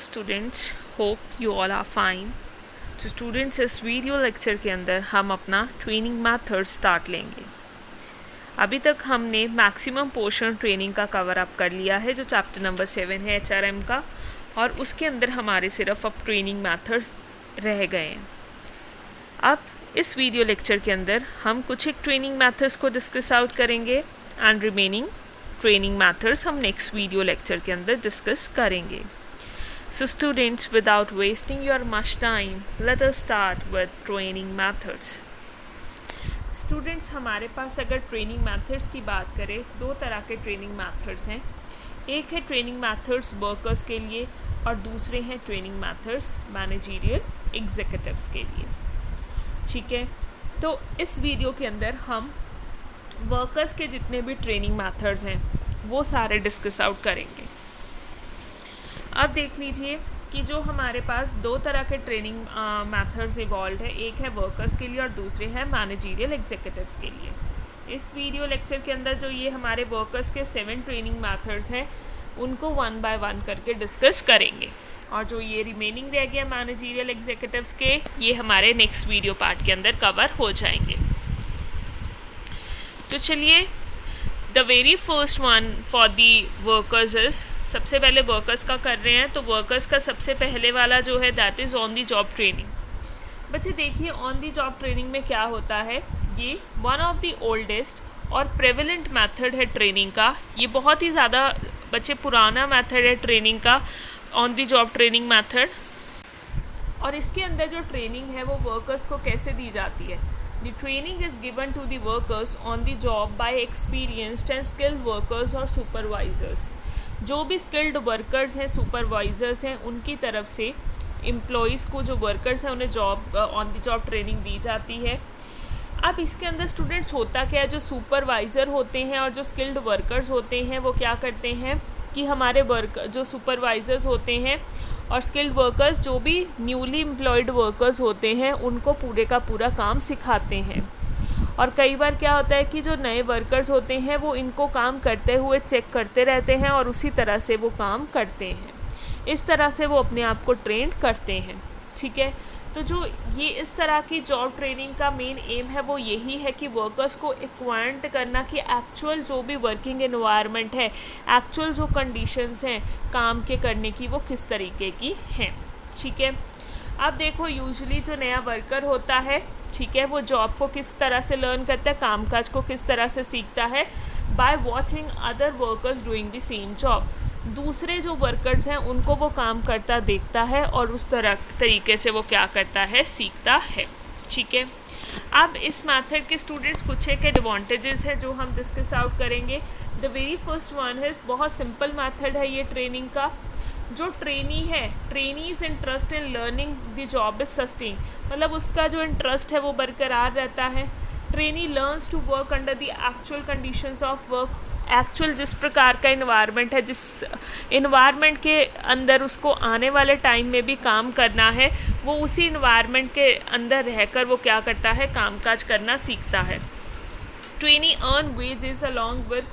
Students, hope you all are fine. तो students, इस video lecture के अंदर हम अपना ट्रेनिंग मेथड स्टार्ट लेंगे। अभी तक हमने मैक्सिमम पोर्शन ट्रेनिंग का कवर अप कर लिया है, जो चैप्टर नंबर 7 है HRM का, और उसके अंदर हमारे सिर्फ अब ट्रेनिंग मेथड्स रह गए हैं। अब इस वीडियो लेक्चर के अंदर हम कुछ एक ट्रेनिंग मेथड्स को डिस्कस आउट करेंगे एंड रिमेनिंग ट्रेनिंग मेथड्स हम नेक्स्ट वीडियो लेक्चर के अंदर डिस्कस करेंगे। So students, without wasting your much time, let us start with training methods. Students, हमारे पास अगर ट्रेनिंग मेथड्स की बात करें, दो तरह के ट्रेनिंग मेथड्स हैं। एक है ट्रेनिंग मेथड्स वर्कर्स के लिए और दूसरे हैं ट्रेनिंग मेथड्स मैनेजरियल एग्जीक्यूटिव्स के लिए। ठीक है, तो इस वीडियो के अंदर हम वर्कर्स के जितने भी ट्रेनिंग मेथड्स हैं वो सारे डिस्कस आउट करेंगे। अब देख लीजिए कि जो हमारे पास दो तरह के ट्रेनिंग मेथड्स इवॉल्व है, एक है वर्कर्स के लिए और दूसरे हैं मैनेजरियल एग्जीक्यूटिव्स के लिए। इस वीडियो लेक्चर के अंदर जो ये हमारे वर्कर्स के 7 ट्रेनिंग मेथड्स हैं उनको 1 बाय 1 करके डिस्कस करेंगे, और जो ये रिमेनिंग रह गया मैनेजरियल एग्जीक्यूटिव्स के, ये हमारे नेक्स्ट वीडियो पार्ट के अंदर कवर हो जाएंगे। तो चलिए, the very first one for the workers is, सबसे पहले वर्कर्स का कर रहे हैं, तो वर्कर्स का सबसे पहले वाला जो है that is on the job training. बच्चे देखिए, ऑन दी जॉब ट्रेनिंग में क्या होता है, ये वन ऑफ द ओल्डेस्ट और प्रेवलेंट मेथड है ट्रेनिंग का। ये बहुत ही ज़्यादा बच्चे पुराना मेथड है ट्रेनिंग का, on the job training method. और इसके अंदर जो ट्रेनिंग है वो वर्कर्स को कैसे दी जाती है। The training is given to the workers on the job by experienced and skilled workers और supervisors। जो भी स्किल्ड वर्कर्स हैं, सुपरवाइजर्स हैं, उनकी तरफ से एम्प्लॉयज़ को, जो वर्कर्स हैं, उन्हें job on the job training दी जाती है। अब इसके अंदर स्टूडेंट्स होता क्या है, जो सुपरवाइज़र होते हैं और जो स्किल्ड वर्कर्स होते हैं वो क्या करते हैं कि हमारे जो सुपरवाइजर्स होते हैं और स्किल्ड वर्कर्स, जो भी न्यूली एम्प्लॉयड वर्कर्स होते हैं, उनको पूरे का पूरा काम सिखाते हैं। और कई बार क्या होता है कि जो नए वर्कर्स होते हैं वो इनको काम करते हुए चेक करते रहते हैं और उसी तरह से वो काम करते हैं। इस तरह से वो अपने आप को ट्रेन करते हैं। ठीक है, तो जो ये इस तरह की जॉब ट्रेनिंग का मेन एम है वो यही है कि वर्कर्स को एक्वाइंट करना कि एक्चुअल जो भी वर्किंग एनवायरनमेंट है, एक्चुअल जो कंडीशंस हैं काम के करने की, वो किस तरीके की हैं। ठीक है, अब देखो, यूजुअली जो नया वर्कर होता है, ठीक है, वो जॉब को किस तरह से लर्न करता है, कामकाज को किस तरह से सीखता है, by watching other workers doing the same job. दूसरे जो वर्कर्स हैं उनको वो काम करता देखता है और उस तरीके से वो क्या करता है, सीखता है। ठीक है, अब इस मेथड के स्टूडेंट्स कुछ एक एडवांटेजेस हैं जो हम डिस्कस आउट करेंगे। द वेरी फर्स्ट वन है, बहुत सिंपल मेथड है ये ट्रेनिंग का। जो ट्रेनी है, trainees interest in learning the job is sustain, मतलब उसका जो इंटरेस्ट है वो बरकरार रहता है। Trainee learns to work under the actual conditions of work, actual जिस प्रकार का इन्वायरमेंट है, जिस इन्वायरमेंट के अंदर उसको आने वाले टाइम में भी काम करना है, वो उसी इन्वायरमेंट के अंदर रहकर वो क्या करता है, कामकाज करना सीखता है। Trainee earn wages along with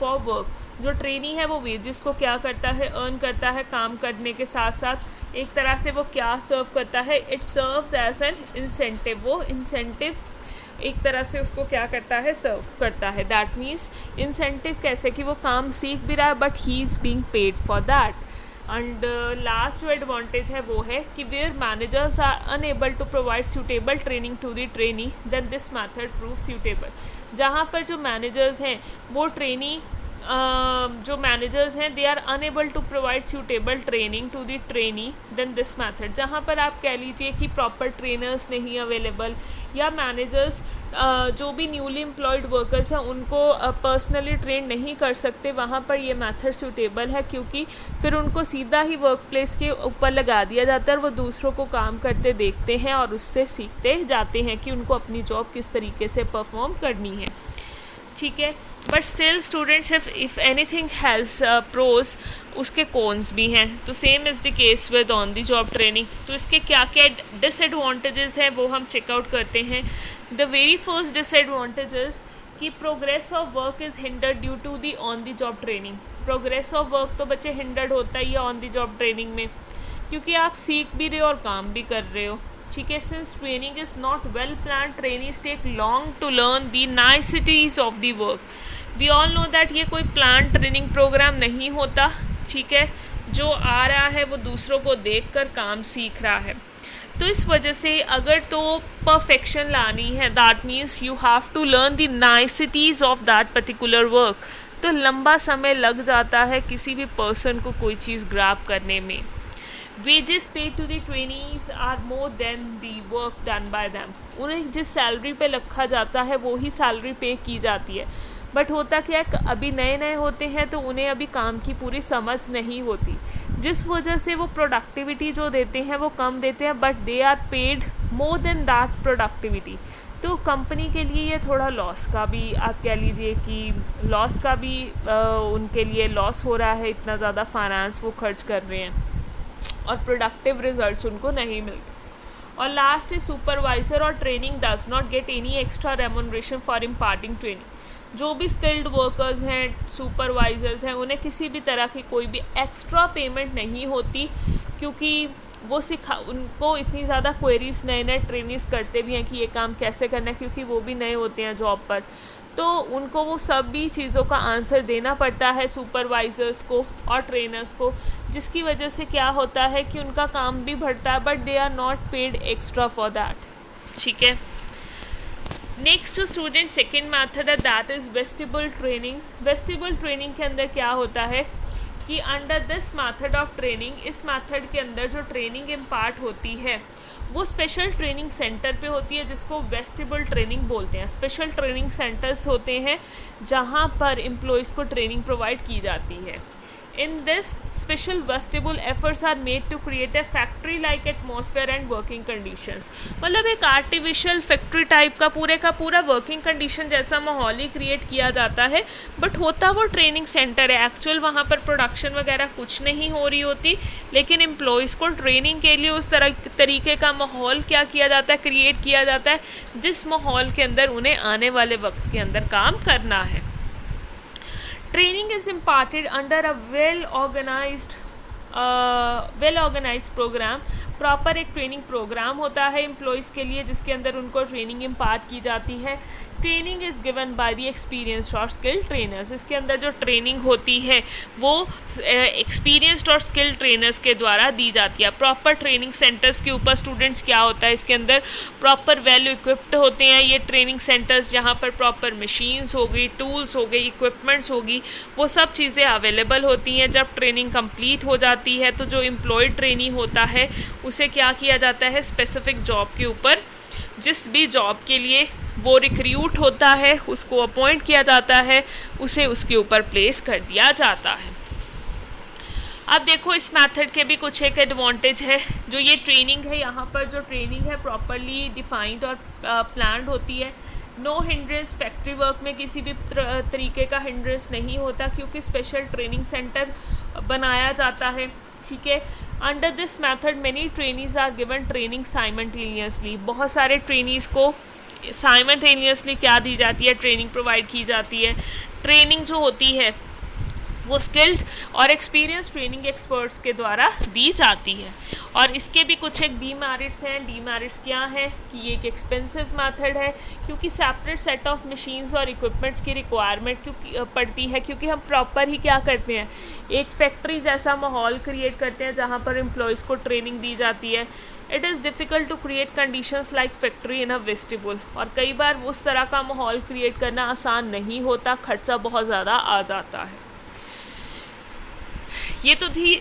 for work, जो ट्रेनी है वो वेजेस को क्या करता है, अर्न करता है काम करने के साथ साथ। एक तरह से वो क्या सर्व करता है, it serves as an incentive, वो इंसेंटिव एक तरह से उसको क्या करता है, सर्व करता है। दैट मीन्स इंसेंटिव कैसे कि वो काम सीख भी रहा है but he is being paid for that. And last जो एडवांटेज है वो है कि where managers are unable to provide suitable training to the trainee then this method prove suitable. जहाँ पर जो मैनेजर्स हैं वो ट्रेनी जो मैनेजर्स हैं they are unable to provide suitable training to the trainee then this method, जहाँ पर आप कह लीजिए कि प्रॉपर ट्रेनर्स नहीं अवेलेबल, या मैनेजर्स जो भी न्यूली एम्प्लॉयड वर्कर्स हैं उनको पर्सनली ट्रेन नहीं कर सकते, वहाँ पर ये मेथड सूटेबल है, क्योंकि फिर उनको सीधा ही वर्क प्लेस के ऊपर लगा दिया जाता है और वो दूसरों को काम करते देखते हैं और उससे सीखते जाते हैं कि उनको अपनी जॉब किस तरीके से परफॉर्म करनी है। ठीक है, but still students, if anything has pros, उसके कॉन्स भी हैं। तो same is the case with on the job training. तो इसके क्या क्या डिसएडवांटेजेस हैं वो हम चेकआउट करते हैं। द वेरी फर्स्ट डिसएडवांटेजेस कि progress of work is hindered due to the on the job training. Progress of work तो बच्चे हिंडर्ड होता ही है ऑन द जॉब ट्रेनिंग में। क्योंकि आप सीख भी रहे हो और काम भी कर रहे हो, ठीक है। Since training is not well plan, trainings take long to learn the niceties of the work. We all know that ये कोई प्लान ट्रेनिंग प्रोग्राम नहीं होता, ठीक है। जो आ रहा है वो दूसरों को देखकर काम सीख रहा है। तो इस वजह से अगर तो परफेक्शन लानी है, that means you have to learn the niceties of that particular work, तो लंबा समय लग जाता है किसी भी पर्सन को कोई चीज़ ग्रैब करने में। Wages paid to the trainees are more than the work done by them. उन्हें जिस सैलरी पे रखा जाता है वो ही सैलरी पे की जाती है। बट होता क्या है, अभी नए नए होते हैं तो उन्हें अभी काम की पूरी समझ नहीं होती, जिस वजह से वो प्रोडक्टिविटी जो देते हैं वो कम देते हैं, but they are paid more than that productivity. तो कंपनी के लिए ये थोड़ा लॉस का भी, आप कह लीजिए कि लॉस का भी उनके लिए लॉस हो रहा है, इतना ज़्यादा फाइनेंस वो खर्च कर रहे हैं और प्रोडक्टिव रिजल्ट्स उनको नहीं मिल रहे। और लास्ट इज सुपरवाइज़र और training does not get any extra remuneration for imparting training. जो भी स्किल्ड वर्कर्स हैं, सुपरवाइजर्स हैं, उन्हें किसी भी तरह की कोई भी एक्स्ट्रा पेमेंट नहीं होती, क्योंकि वो उनको इतनी ज़्यादा क्वेरीज नए नए ट्रेनिंग्स करते भी हैं कि ये काम कैसे करना है, क्योंकि वो भी नए होते हैं जॉब पर, तो उनको वो सभी चीज़ों का आंसर देना पड़ता है सुपरवाइज़र्स को और ट्रेनर्स को, जिसकी वजह से क्या होता है कि उनका काम भी बढ़ता है, but they are not paid extra for that, ठीक है। नेक्स्ट जो स्टूडेंट सेकेंड मैथड है, that is vestibule training. Vestibule training के अंदर क्या होता है कि under this method of training, इस मैथड के अंदर जो ट्रेनिंग इम्पार्ट होती है वो स्पेशल ट्रेनिंग सेंटर पे होती है, जिसको वेस्टिबल ट्रेनिंग बोलते हैं। स्पेशल ट्रेनिंग सेंटर्स होते हैं जहाँ पर एम्प्लॉयज़ को ट्रेनिंग प्रोवाइड की जाती है। In this, special vestibule efforts are made to create a factory-like atmosphere and working conditions। मतलब एक आर्टिफिशियल फैक्ट्री टाइप का पूरा वर्किंग कंडीशन जैसा माहौल ही क्रिएट किया जाता है, बट होता वो ट्रेनिंग सेंटर है। एक्चुअल वहाँ पर प्रोडक्शन वगैरह कुछ नहीं हो रही होती, लेकिन एम्प्लॉयज़ को ट्रेनिंग के लिए उस तरीके का माहौल क्या किया जाता है, क्रिएट किया जाता है, जिस माहौल के अंदर उन्हें आने वाले वक्त के अंदर काम करना है। Training is imparted under a well organized program। Proper एक ट्रेनिंग प्रोग्राम होता है एम्प्लॉयज़ के लिए, जिसके अंदर उनको ट्रेनिंग इम्पार्ट की जाती है। Training is given by the experienced और स्किल्ड ट्रेनर्स। इसके अंदर जो ट्रेनिंग होती है वो एक्सपीरियंस्ड और स्किल्ड ट्रेनर्स के द्वारा दी जाती है। प्रॉपर ट्रेनिंग सेंटर्स के ऊपर स्टूडेंट्स क्या होता है, इसके अंदर प्रॉपर वेल इक्विप्ड होते हैं ये ट्रेनिंग सेंटर्स, जहाँ पर प्रॉपर मशीन्स हो गई, टूल्स हो गई, इक्विपमेंट्स होगी, वो सब चीज़ें अवेलेबल होती हैं। जब ट्रेनिंग कंप्लीट हो जाती है तो जो एम्प्लॉयड ट्रेनी होता है उसे क्या किया जाता है, स्पेसिफिक जॉब के ऊपर, जिस भी जॉब के लिए वो रिक्रूट होता है उसको अपॉइंट किया जाता है, उसे उसके ऊपर प्लेस कर दिया जाता है। अब देखो इस मेथड के भी कुछ एक एडवांटेज है। जो ये ट्रेनिंग है, यहाँ पर जो ट्रेनिंग है प्रॉपरली डिफाइंड और प्लान्ड होती है। नो हिंड्रेंस, फैक्ट्री वर्क में किसी भी तरीके का हिंड्रेंस नहीं होता, क्योंकि स्पेशल ट्रेनिंग सेंटर बनाया जाता है, ठीक है। Under this method many trainees are given training simultaneously. बहुत सारे ट्रेनीज़ को साइमल्टेनियसली क्या दी जाती है, ट्रेनिंग प्रोवाइड की जाती है। ट्रेनिंग जो होती है वो स्किल्ड और एक्सपीरियंस ट्रेनिंग एक्सपर्ट्स के द्वारा दी जाती है। और इसके भी कुछ एक डीमेरिट्स हैं। डीमेरिट्स क्या हैं कि ये एक एक्सपेंसिव मेथड है, क्योंकि सेपरेट सेट ऑफ मशीन्स और इक्विपमेंट्स की रिक्वायरमेंट पड़ती है, क्योंकि हम प्रॉपर ही क्या करते हैं, एक फैक्ट्री जैसा माहौल क्रिएट करते हैं जहाँ पर एम्प्लॉयज़ को ट्रेनिंग दी जाती है। It is difficult to create conditions like factory in a vestibule. और कई बार उस तरह का माहौल क्रिएट करना आसान नहीं होता, खर्चा बहुत ज़्यादा आ जाता है। ये तो थी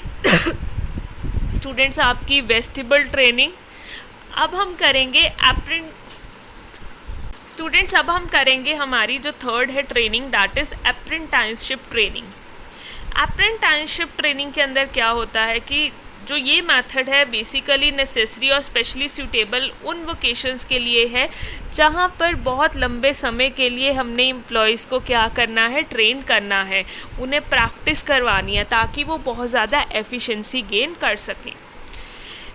स्टूडेंट्स आपकी वेस्टिबल ट्रेनिंग। अब हम करेंगे स्टूडेंट्स अब हम करेंगे हमारी जो थर्ड है training, that is apprenticeship training. Apprenticeship training के अंदर क्या होता है कि जो ये मेथड है बेसिकली नेसेसरी और स्पेशली सूटेबल उन वोकेशंस के लिए है जहाँ पर बहुत लंबे समय के लिए हमने एम्प्लॉयज़ को क्या करना है, ट्रेन करना है, उन्हें प्रैक्टिस करवानी है ताकि वो बहुत ज़्यादा एफिशिएंसी गेन कर सकें।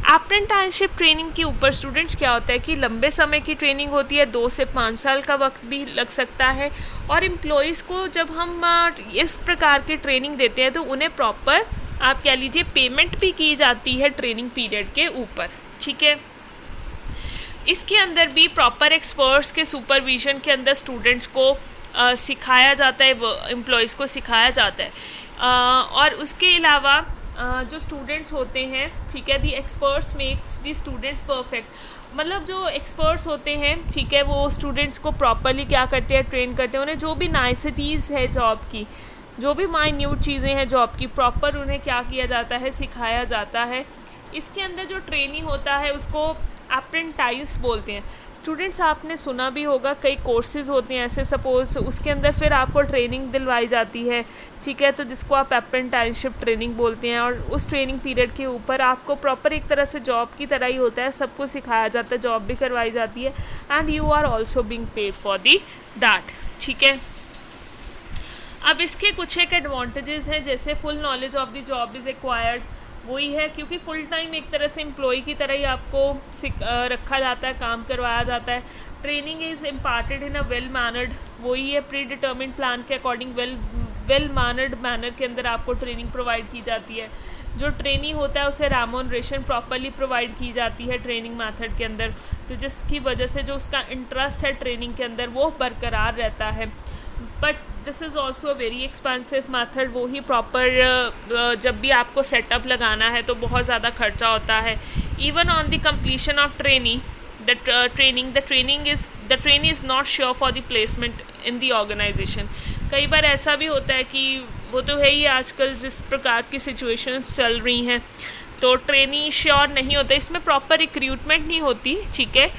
अप्रेंटिसशिप ट्रेनिंग के ऊपर स्टूडेंट्स क्या होता है कि लंबे समय की ट्रेनिंग होती है, 2 से 5 साल का वक्त भी लग सकता है। और एम्प्लॉयज़ को जब हम इस प्रकार की ट्रेनिंग देते हैं तो उन्हें प्रॉपर आप कह लीजिए पेमेंट भी की जाती है ट्रेनिंग पीरियड के ऊपर, ठीक है। इसके अंदर भी प्रॉपर एक्सपर्ट्स के सुपरविजन के अंदर स्टूडेंट्स को सिखाया जाता है, वो एम्प्लॉयज़ को सिखाया जाता है। और उसके अलावा जो स्टूडेंट्स होते हैं, ठीक है, the experts makes the students perfect. मतलब जो एक्सपर्ट्स होते हैं, ठीक है, वो स्टूडेंट्स को प्रॉपरली क्या करते हैं, ट्रेन करते हैं। उन्हें जो भी नाइसिटीज़ है जॉब की, जो भी माइन्यूट चीज़ें हैं जॉब की, प्रॉपर उन्हें क्या किया जाता है, सिखाया जाता है। इसके अंदर जो ट्रेनिंग होता है उसको अप्रेंटाइज बोलते हैं। स्टूडेंट्स, आपने सुना भी होगा कई कोर्सेज़ होते हैं ऐसे, सपोज़ उसके अंदर फिर आपको ट्रेनिंग दिलवाई जाती है, ठीक है, तो जिसको आप अप्रेंटाइजशिप ट्रेनिंग बोलते हैं। और उस ट्रेनिंग पीरियड के ऊपर आपको प्रॉपर एक तरह से जॉब की तरह ही होता है, सब कुछ सिखाया जाता है, जॉब भी करवाई जाती है, and you are also being paid for the that, ठीक है। अब इसके कुछ एक एडवांटेजेस हैं, जैसे full knowledge of the job is acquired, वही है क्योंकि फुल टाइम एक तरह से एम्प्लॉय की तरह ही आपको रखा जाता है, काम करवाया जाता है। Training is imparted in a well mannered, वही है प्री डिटर्मिन्ड प्लान के अकॉर्डिंग वेल मैनर्ड मैनर के अंदर आपको ट्रेनिंग प्रोवाइड की जाती है। जो ट्रेनी होता है उसे रेम्यूनरेशन प्रॉपरली प्रोवाइड की जाती है ट्रेनिंग मेथड के अंदर, तो जिसकी वजह से जो उसका इंटरेस्ट है ट्रेनिंग के अंदर वो बरकरार रहता है। But this is also a very expensive method, वो ही प्रॉपर जब भी आपको सेटअप लगाना है तो बहुत ज़्यादा खर्चा होता है। Even on the completion of trainee the trainee is not sure for the placement in the organisation. कई बार ऐसा भी होता है कि वो तो है ही, आजकल जिस प्रकार की सिचुएशंस चल रही हैं तो ट्रेनी श्योर नहीं होता, इसमें प्रॉपर रिक्रूटमेंट नहीं होती, ठीक है।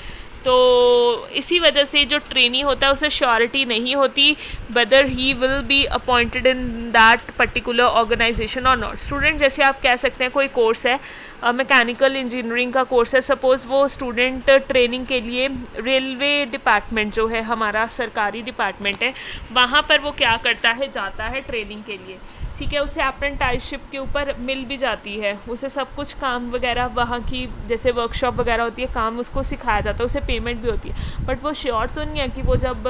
तो इसी वजह से जो ट्रेनी होता है उसे श्योरिटी नहीं होती whether he will be appointed in that particular organisation और नॉट। स्टूडेंट, जैसे आप कह सकते हैं कोई कोर्स है, मैकेनिकल इंजीनियरिंग का कोर्स है, सपोज़ वो स्टूडेंट ट्रेनिंग के लिए रेलवे डिपार्टमेंट जो है हमारा सरकारी डिपार्टमेंट है, वहाँ पर वो क्या करता है, जाता है ट्रेनिंग के लिए, ठीक है। उसे अप्रेंटाइजशिप के ऊपर मिल भी जाती है, उसे सब कुछ काम वगैरह वहाँ की जैसे वर्कशॉप वगैरह होती है, काम उसको सिखाया जाता है, उसे पेमेंट भी होती है। बट वो श्योर तो नहीं है कि वो जब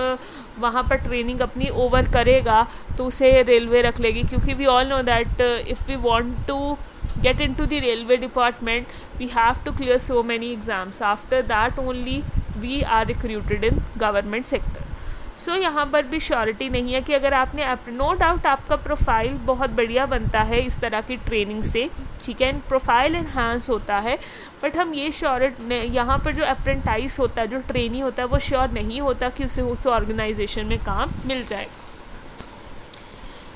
वहाँ पर ट्रेनिंग अपनी ओवर करेगा तो उसे रेलवे रख लेगी, क्योंकि we all know that if we want to get into the railway department we have to clear so many exams, after that only we are recruited in government sector। सो यहाँ पर भी surety नहीं है कि अगर आपने नो डाउट आपका profile बहुत बढ़िया बनता है इस तरह की ट्रेनिंग से, ठीक है, प्रोफाइल इन्हांस होता है, बट हम ये श्योर यहाँ पर जो अप्रेंटाइज होता है, जो ट्रेनी होता है, वो श्योर नहीं होता कि उसे उस ऑर्गेनाइजेशन में काम मिल जाएगा।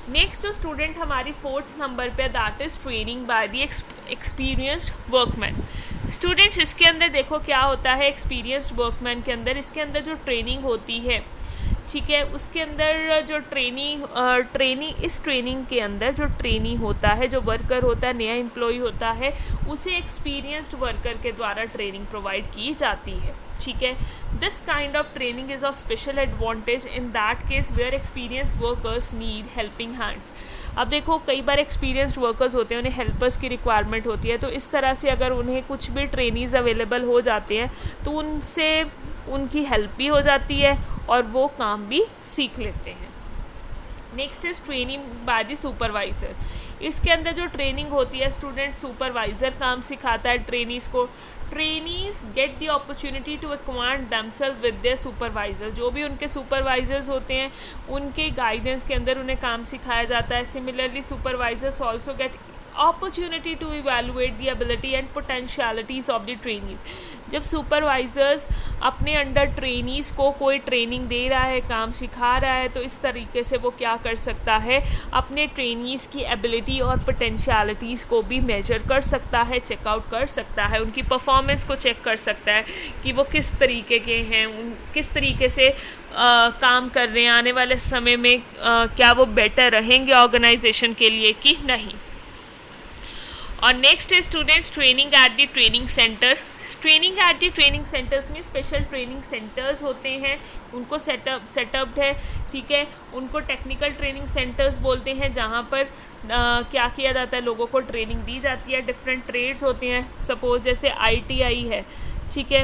नेक्स्ट जो स्टूडेंट हमारी 4th नंबर पे, that is training by the experienced workman. Students, इसके अंदर देखो क्या होता है एक्सपीरियंस्ड वर्कमैन के अंदर, इसके अंदर जो ट्रेनिंग होती है, ठीक है, उसके अंदर जो इस ट्रेनिंग के अंदर जो ट्रेनी होता है, जो वर्कर होता है, नया एम्प्लॉय होता है, उसे एक्सपीरियंस्ड वर्कर के द्वारा ट्रेनिंग प्रोवाइड की जाती है, ठीक है। This kind of training is of special advantage in that case where experienced workers need helping hands. अब देखो कई बार एक्सपीरियंस्ड वर्कर्स होते हैं, उन्हें हेल्पर्स की रिक्वायरमेंट होती है, तो इस तरह से अगर उन्हें कुछ भी ट्रेनीज़ अवेलेबल हो जाते हैं तो उनसे उनकी हेल्प भी हो जाती है और वो काम भी सीख लेते हैं। Next is training by the supervisor. इसके अंदर जो ट्रेनिंग होती है, स्टूडेंट सुपरवाइज़र काम सिखाता है ट्रेनीज़ को। Trainees get the opportunity to acquaint themselves with their supervisor. जो भी उनके सुपरवाइज़र्स होते हैं उनके गाइडेंस के अंदर उन्हें काम सिखाया जाता है। Similarly supervisors also get opportunity to evaluate the ability and potentialities of the trainees। जब सुपरवाइज़र्स अपने अंडर ट्रेनीज़ को कोई ट्रेनिंग दे रहा है, काम सिखा रहा है, तो इस तरीके से वो क्या कर सकता है, अपने ट्रेनीज़ की एबिलिटी और पोटेंशियलिटीज़ को भी मेजर कर सकता है, चेकआउट कर सकता है, उनकी परफॉर्मेंस को चेक कर सकता है कि वो किस तरीके के हैं, किस तरीके से काम कर रहे हैं, आने वाले समय में क्या वो बेटर रहेंगे ऑर्गेनाइजेशन के लिए कि नहीं। और नेक्स्ट है students training at the training centre. Training at the training centres में स्पेशल ट्रेनिंग सेंटर्स होते हैं, उनको सेटअप्ड है, ठीक है, उनको टेक्निकल ट्रेनिंग सेंटर्स बोलते हैं, जहाँ पर क्या किया जाता है, लोगों को ट्रेनिंग दी जाती है। डिफरेंट ट्रेड्स होते हैं, सपोज जैसे ITI है, ठीक है,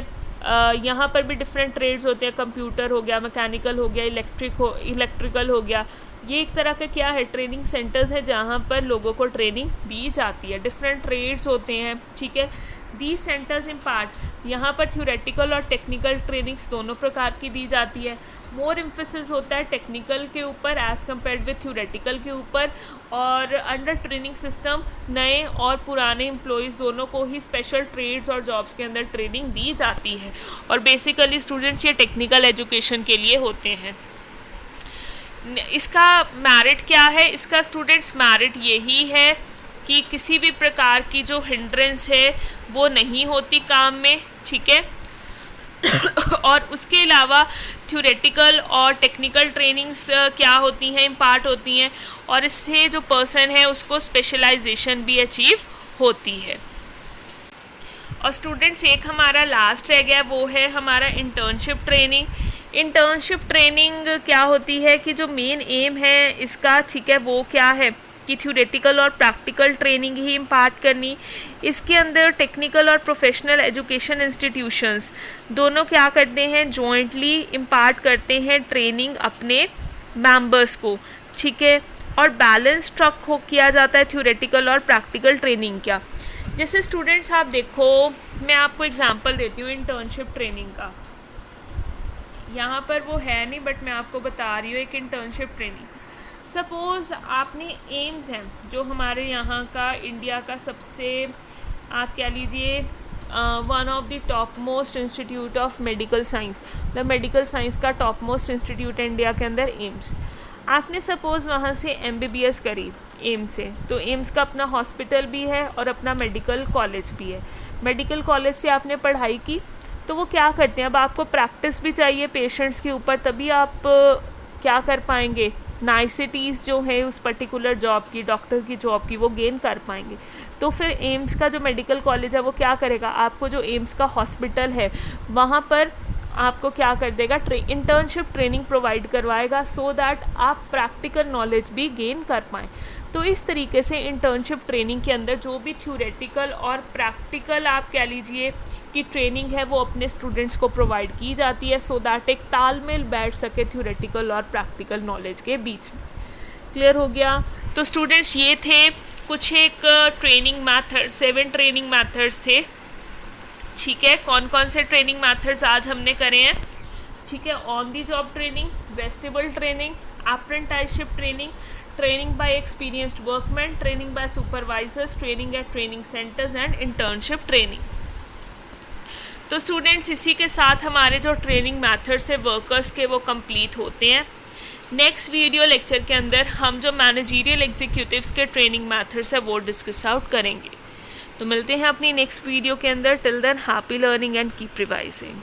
यहाँ पर भी डिफरेंट ट्रेड्स होते हैं, कंप्यूटर हो गया, मैकेनिकल हो गया, इलेक्ट्रिकल हो गया, ये एक तरह का क्या है, ट्रेनिंग सेंटर्स है जहाँ पर लोगों को ट्रेनिंग दी जाती है। डिफरेंट ट्रेड्स होते हैं, ठीक है। दी सेंटर्स इन पार्ट, यहाँ पर थ्योरेटिकल और टेक्निकल ट्रेनिंग्स दोनों प्रकार की दी जाती है। मोर एम्फेसिस होता है टेक्निकल के ऊपर एज़ कम्पेयर्ड विथ थ्योरेटिकल के ऊपर। और अंडर ट्रेनिंग सिस्टम नए और पुराने एम्प्लॉयज़ दोनों को ही स्पेशल ट्रेड्स और जॉब्स के अंदर ट्रेनिंग दी जाती है। और बेसिकली स्टूडेंट्स ये टेक्निकल एजुकेशन के लिए होते हैं। इसका मेरिट क्या है, इसका स्टूडेंट्स मेरिट यही है कि किसी भी प्रकार की जो हिंड्रेंस है वो नहीं होती काम में, ठीक है। और उसके अलावा थ्योरेटिकल और टेक्निकल ट्रेनिंग्स क्या होती हैं, इम्पार्ट होती हैं, और इससे जो पर्सन है उसको स्पेशलाइजेशन भी अचीव होती है। और स्टूडेंट्स एक हमारा लास्ट रह गया, वो है हमारा इंटर्नशिप ट्रेनिंग। इंटर्नशिप ट्रेनिंग क्या होती है कि जो मेन एम है इसका, ठीक है, वो क्या है कि थ्योरेटिकल और प्रैक्टिकल ट्रेनिंग ही इम्पार्ट करनी। इसके अंदर टेक्निकल और प्रोफेशनल एजुकेशन इंस्टीट्यूशंस दोनों क्या करते हैं, जॉइंटली इम्पार्ट करते हैं ट्रेनिंग अपने मेंबर्स को, ठीक है। और बैलेंस स्ट्रक हो किया जाता है थ्योरेटिकल और प्रैक्टिकल ट्रेनिंग का। जैसे स्टूडेंट्स आप देखो, मैं आपको एग्जांपल देती हूँ इंटर्नशिप ट्रेनिंग का। यहाँ पर वो है नहीं बट मैं आपको बता रही हूँ एक इंटर्नशिप ट्रेनिंग। सपोज़ आपने एम्स हैं जो हमारे यहाँ का इंडिया का सबसे, आप कह लीजिए, one of the top most institute of medical science, the medical science का टॉप मोस्ट इंस्टीट्यूट है इंडिया के अंदर एम्स। आपने सपोज़ वहाँ से MBBS करी एम्स से, तो एम्स का अपना हॉस्पिटल भी है और अपना मेडिकल कॉलेज भी है। मेडिकल कॉलेज से आपने पढ़ाई की, तो वो क्या करते हैं, अब आपको प्रैक्टिस भी चाहिए पेशेंट्स के ऊपर, तभी आप क्या कर पाएंगे, नाइसिटीज़ जो है उस पर्टिकुलर जॉब की, डॉक्टर की जॉब की, वो गेन कर पाएंगे। तो फिर एम्स का जो मेडिकल कॉलेज है वो क्या करेगा, आपको जो एम्स का हॉस्पिटल है वहाँ पर आपको क्या कर देगा, इंटर्नशिप ट्रेनिंग प्रोवाइड करवाएगा, सो दैट आप प्रैक्टिकल नॉलेज भी गेन कर पाएँ। तो इस तरीके से इंटर्नशिप ट्रेनिंग के अंदर जो भी थ्योरेटिकल और प्रैक्टिकल आप कह लीजिए की ट्रेनिंग है वो अपने स्टूडेंट्स को प्रोवाइड की जाती है, सो दैट एक तालमेल बैठ सके थ्योरेटिकल और प्रैक्टिकल नॉलेज के बीच में। क्लियर हो गया। तो स्टूडेंट्स ये थे कुछ एक ट्रेनिंग मैथड, 7 ट्रेनिंग मैथड्स थे, ठीक है। कौन कौन से ट्रेनिंग मैथड्स आज हमने करे हैं, ठीक है। On the job training, vestibule training, apprenticeship training, training bye experienced workman, training bye supervisors, training at training centres and internship training. तो स्टूडेंट्स इसी के साथ हमारे जो ट्रेनिंग मेथड्स है वर्कर्स के वो कंप्लीट होते हैं। नेक्स्ट वीडियो लेक्चर के अंदर हम जो मैनेजरियल एग्जीक्यूटिव्स के ट्रेनिंग मेथड्स है वो डिस्कस आउट करेंगे। तो मिलते हैं अपनी नेक्स्ट वीडियो के अंदर। Till than happy learning and keep revising.